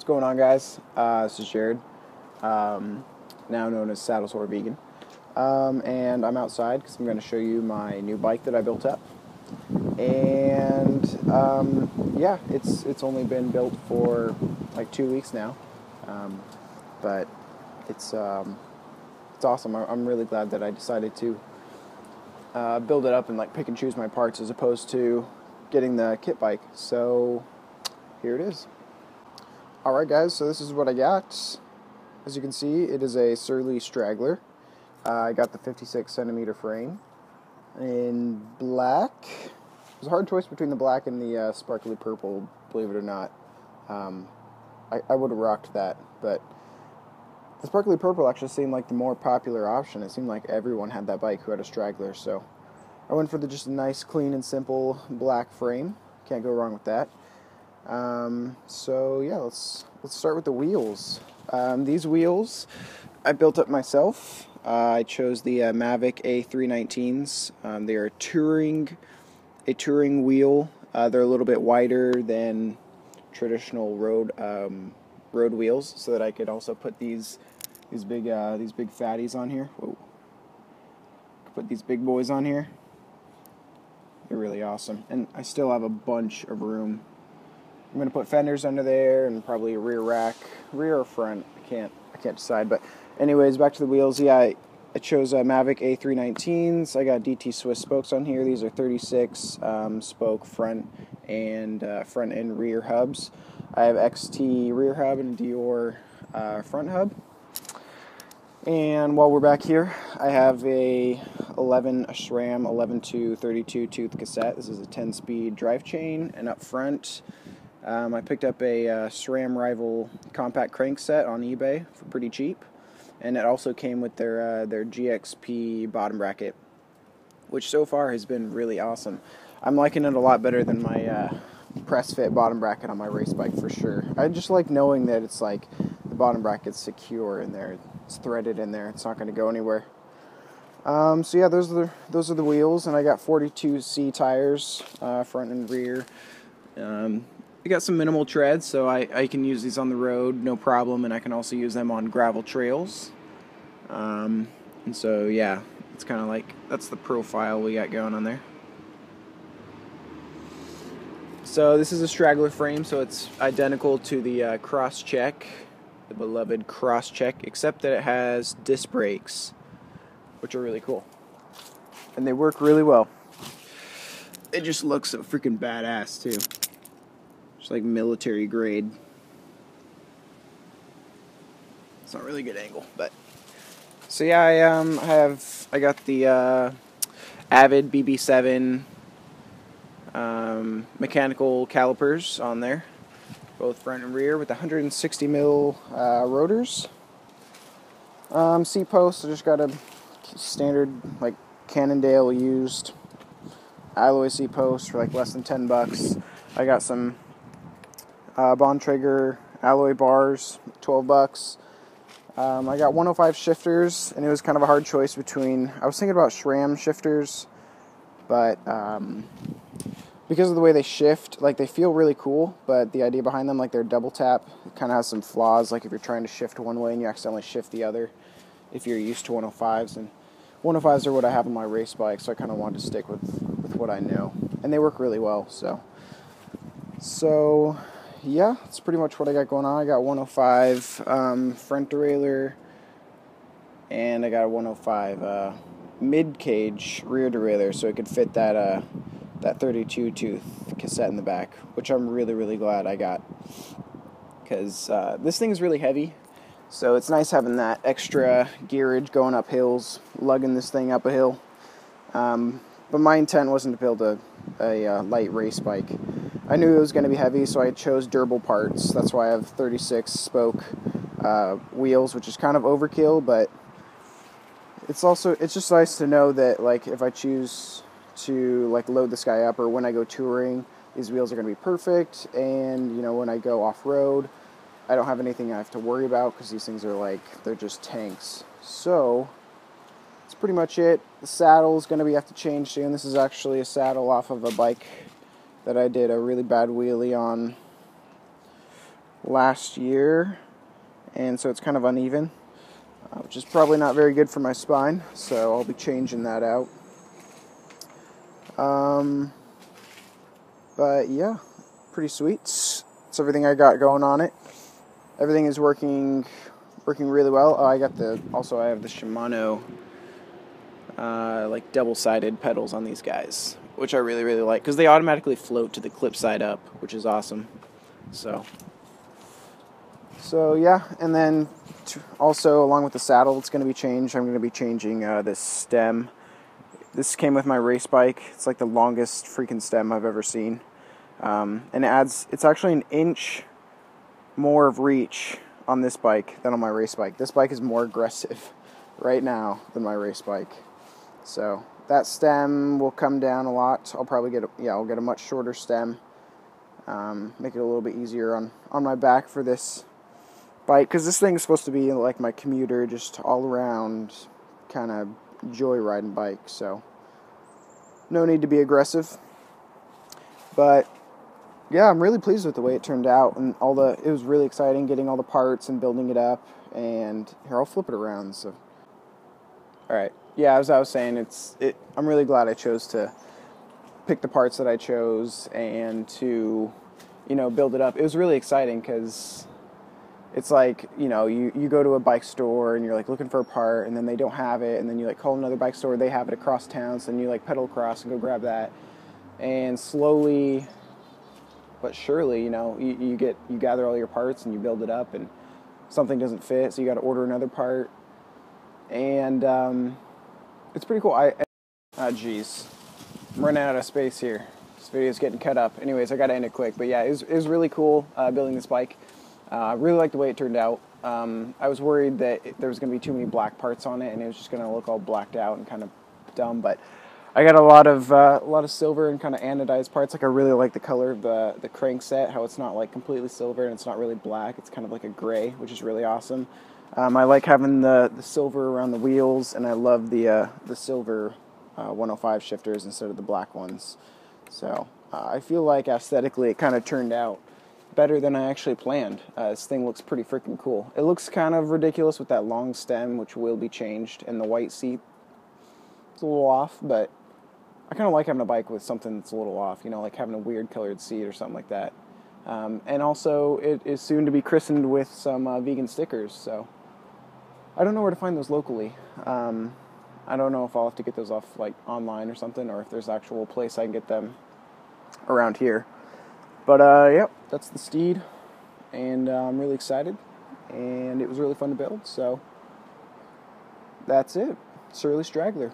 going on, guys? This is Jared, now known as Saddle Sore Vegan, and I'm outside because I'm going to show you my new bike that I built up. And yeah, it's only been built for like 2 weeks now, but it's awesome. I'm really glad that I decided to build it up and like pick and choose my parts as opposed to getting the kit bike. So here it is. Alright guys, so this is what I got. As you can see, it is a Surly Straggler. I got the 56 centimeter frame in black. It was a hard choice between the black and the sparkly purple, believe it or not. I would have rocked that, but the sparkly purple actually seemed like the more popular option. It seemed like everyone had that bike who had a Straggler, so I went for just a nice, clean and simple black frame. Can't go wrong with that. So yeah, let's start with the wheels. These wheels I built up myself. I chose the Mavic A319s. They are a touring wheel. They're a little bit wider than traditional road wheels, so that I could also put these big fatties on here. Whoa. Put these big boys on here. They're really awesome, and I still have a bunch of room. I'm going to put fenders under there and probably a rear rack, rear or front. I can't decide. But anyways, back to the wheels. Yeah, I chose Mavic A319s. I got DT Swiss spokes on here. These are 36 spoke front and rear hubs. I have XT rear hub and Dior front hub. And while we're back here, I have a SRAM 11-2 32 tooth cassette. This is a 10-speed drive chain, and up front, I picked up a SRAM Rival compact crankset on eBay for pretty cheap, and it also came with their GXP bottom bracket, which so far has been really awesome. I'm liking it a lot better than my press fit bottom bracket on my race bike for sure. I just like knowing that it's like the bottom bracket's secure in there, it's threaded in there, it's not going to go anywhere. So yeah, those are the wheels, and I got 42C tires, front and rear. I got some minimal treads, so I can use these on the road, no problem, and I can also use them on gravel trails. And so, yeah, it's kind of like, that's the profile we got going on there. So this is a Straggler frame, so it's identical to the Crosscheck, the beloved Crosscheck, except that it has disc brakes, which are really cool. And they work really well. It just looks so freaking badass, too. Just like military grade. It's not really a good angle, but so yeah, I got the Avid BB7 mechanical calipers on there, both front and rear, with 160 mil rotors. Seat posts, I just got a standard like Cannondale used alloy seat post for like less than $10. I got some Bontrager alloy bars, $12. I got 105 shifters, and it was kind of a hard choice between, I was thinking about SRAM shifters, but because of the way they shift, like they feel really cool, but the idea behind them, like they're double tap, it kind of has some flaws, like if you're trying to shift one way and you accidentally shift the other, if you're used to 105s, and 105s are what I have on my race bike, so I kind of wanted to stick with what I know, and they work really well, so yeah, that's pretty much what I got going on. I got 105 front derailleur, and I got a 105 mid-cage rear derailleur, so it could fit that 32 tooth cassette in the back, which I'm really, really glad I got, because this thing is really heavy, so it's nice having that extra gearage going up hills, lugging this thing up a hill. But my intent wasn't to build a light race bike. I knew it was going to be heavy, so I chose durable parts. That's why I have 36 spoke wheels, which is kind of overkill, but it's just nice to know that like if I choose to like load this guy up, or when I go touring, these wheels are going to be perfect, and you know, when I go off-road, I don't have anything I have to worry about, because these things are like, they're just tanks. So that's pretty much it. The saddle is going to have to change soon. This is actually a saddle off of a bike that I did a really bad wheelie on last year, and so it's kind of uneven, which is probably not very good for my spine, so I'll be changing that out. But yeah, pretty sweet. It's everything I got going on it. Everything is working really well. Oh, I have the Shimano like double-sided pedals on these guys, which I really like, because they automatically float to the clip side up, which is awesome. So yeah, and then also along with the saddle, it's going to be changed. I'm going to be changing this stem. This came with my race bike. It's like the longest freaking stem I've ever seen, and it's actually an inch more of reach on this bike than on my race bike. This bike is more aggressive right now than my race bike. So that stem will come down a lot. I'll probably I'll get a much shorter stem. Make it a little bit easier on my back for this bike, because this thing is supposed to be like my Commuter, just all around kind of joyriding bike. So no need to be aggressive. But yeah, I'm really pleased with the way it turned out, and it was really exciting getting all the parts and building it up. And here, I'll flip it around. So, all right, yeah, as I was saying, I'm really glad I chose to pick the parts that I chose and to, build it up. It was really exciting because it's like, you go to a bike store and you're like looking for a part, and then they don't have it, and then you like call another bike store, they have it across town, so then you like pedal across and go grab that, and slowly but surely, you gather all your parts and you build it up, and something doesn't fit, so you got to order another part, and it's pretty cool. Geez, I'm running out of space here. This video's getting cut up. Anyways, I got to end it quick, but yeah, it was really cool building this bike. I really liked the way it turned out. I was worried that there was going to be too many black parts on it, and it was just going to look all blacked out and kind of dumb, but I got a lot of silver and kind of anodized parts. Like, I really like the color of the crank set, how it's not like completely silver and it's not really black. It's kind of like a gray, which is really awesome. I like having the silver around the wheels, and I love the silver 105 shifters instead of the black ones. So I feel like aesthetically it kind of turned out better than I actually planned. This thing looks pretty freaking cool. It looks kind of ridiculous with that long stem, which will be changed, and the white seat. It's a little off, but I kind of like having a bike with something that's a little off, like having a weird colored seat or something like that. And also, it is soon to be christened with some vegan stickers, so I don't know where to find those locally. I don't know if I'll have to get those off like online or something, or if there's an actual place I can get them around here. But yep, that's the steed, and I'm really excited, and it was really fun to build, so that's it. Surly Straggler.